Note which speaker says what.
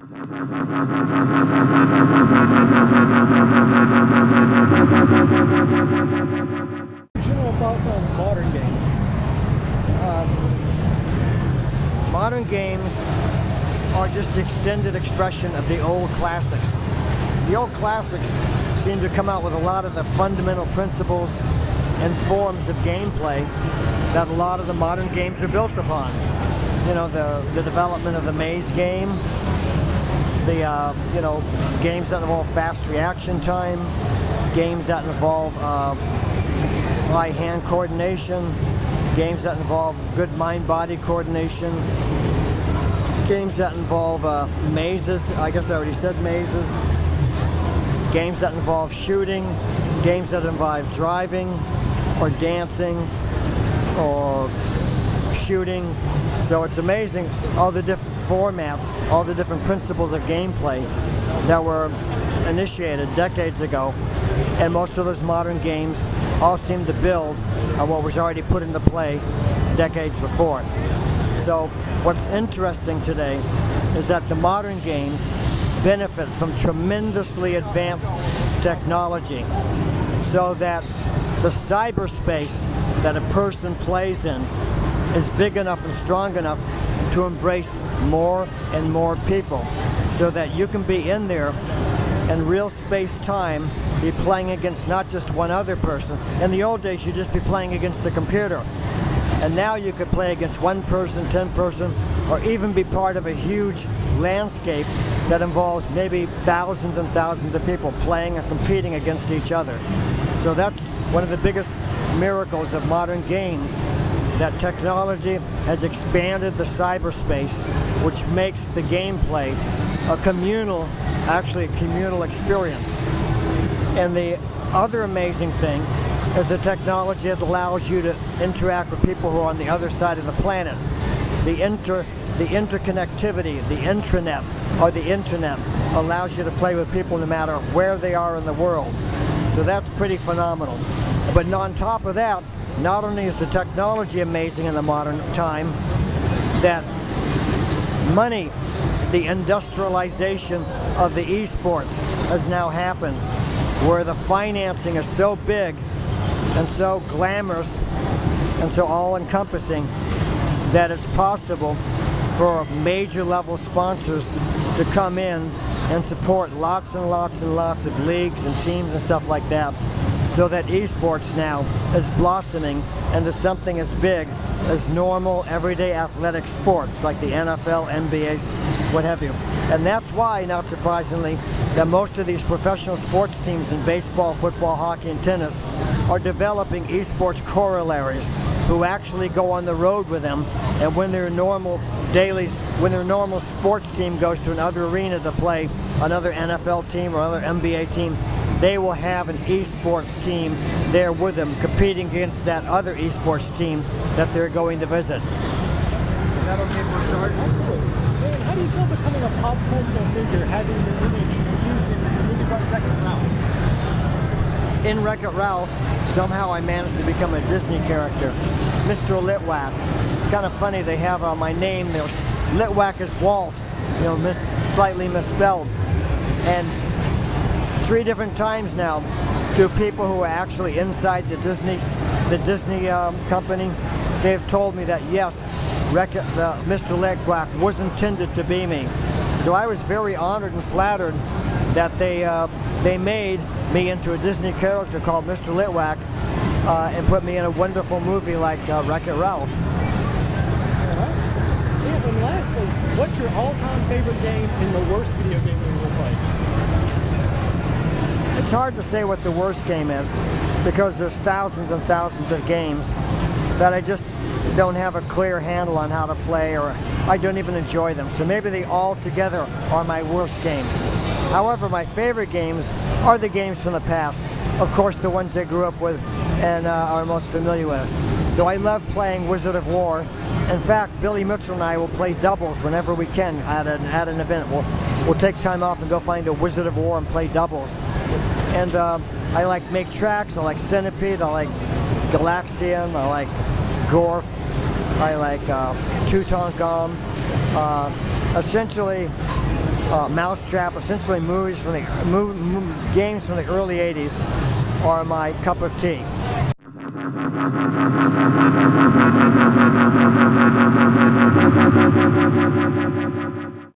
Speaker 1: General thoughts on modern games?
Speaker 2: Modern games are just the extended expression of the old classics. The old classics seem to come out with a lot of the fundamental principles and forms of gameplay that a lot of the modern games are built upon. You know, the development of the maze game, you know, games that involve fast reaction time, games that involve eye-hand coordination, games that involve good mind-body coordination, games that involve mazes, I guess I already said mazes, games that involve shooting, games that involve driving or dancing or shooting. So it's amazing all the different formats, all the different principles of gameplay that were initiated decades ago, and most of those modern games all seem to build on what was already put into play decades before. So what's interesting today is that the modern games benefit from tremendously advanced technology, so that the cyberspace that a person plays in is big enough and strong enough to embrace more and more people, so that you can be in there in real space-time, be playing against not just one other person. In the old days, you'd just be playing against the computer. And now you could play against one person, 10 person, or even be part of a huge landscape that involves maybe thousands and thousands of people playing and competing against each other. So that's one of the biggest miracles of modern games, that technology has expanded the cyberspace, which makes the gameplay a communal, actually a communal experience. And the other amazing thing is the technology that allows you to interact with people who are on the other side of the planet. The interconnectivity, the intranet, or the internet allows you to play with people no matter where they are in the world. So that's pretty phenomenal. But on top of that, not only is the technology amazing in the modern time, that money, the industrialization of the esports has now happened, where the financing is so big and so glamorous and so all-encompassing that it's possible for major level sponsors to come in and support lots and lots and lots of leagues and teams and stuff like that, so that esports now is blossoming into something as big as normal everyday athletic sports like the NFL, NBA, what have you. And that's why, not surprisingly, that most of these professional sports teams in baseball, football, hockey, and tennis are developing esports corollaries who actually go on the road with them, and when their normal sports team goes to another arena to play another NFL team or another NBA team, they will have an esports team there with them competing against that other esports team that they're going to visit.
Speaker 1: Is that okay for a start? Absolutely. And how do you feel becoming a pop cultural figure, having your image used in movies like Wreck-It Ralph?
Speaker 2: In Wreck-It Ralph, somehow I managed to become a Disney character, Mr. Litwack. It's kind of funny, they have my name there. Litwack is Walt, you know, slightly misspelled. And 3 different times now, through people who are actually inside the Disney company, they've told me that yes, Mr. Litwack was intended to be me. So I was very honored and flattered that they made me into a Disney character called Mr. Litwack and put me in a wonderful movie like Wreck-It Ralph.
Speaker 1: And lastly, what's your all-time favorite game and the worst video game you've ever played?
Speaker 2: It's hard to say what the worst game is, because there's thousands and thousands of games that I just don't have a clear handle on how to play, or I don't even enjoy them. So maybe they all together are my worst game. However, my favorite games are the games from the past. Of course, the ones I grew up with and are most familiar with. So I love playing Wizard of War. In fact, Billy Mitchell and I will play doubles whenever we can at an event. We'll take time off and go find a Wizard of War and play doubles. And I like Make Tracks, I like Centipede, I like Galaxian, I like Gorf, I like Tutankhamun. Essentially, Mousetrap, essentially movies from the games from the early 80s, are my cup of tea.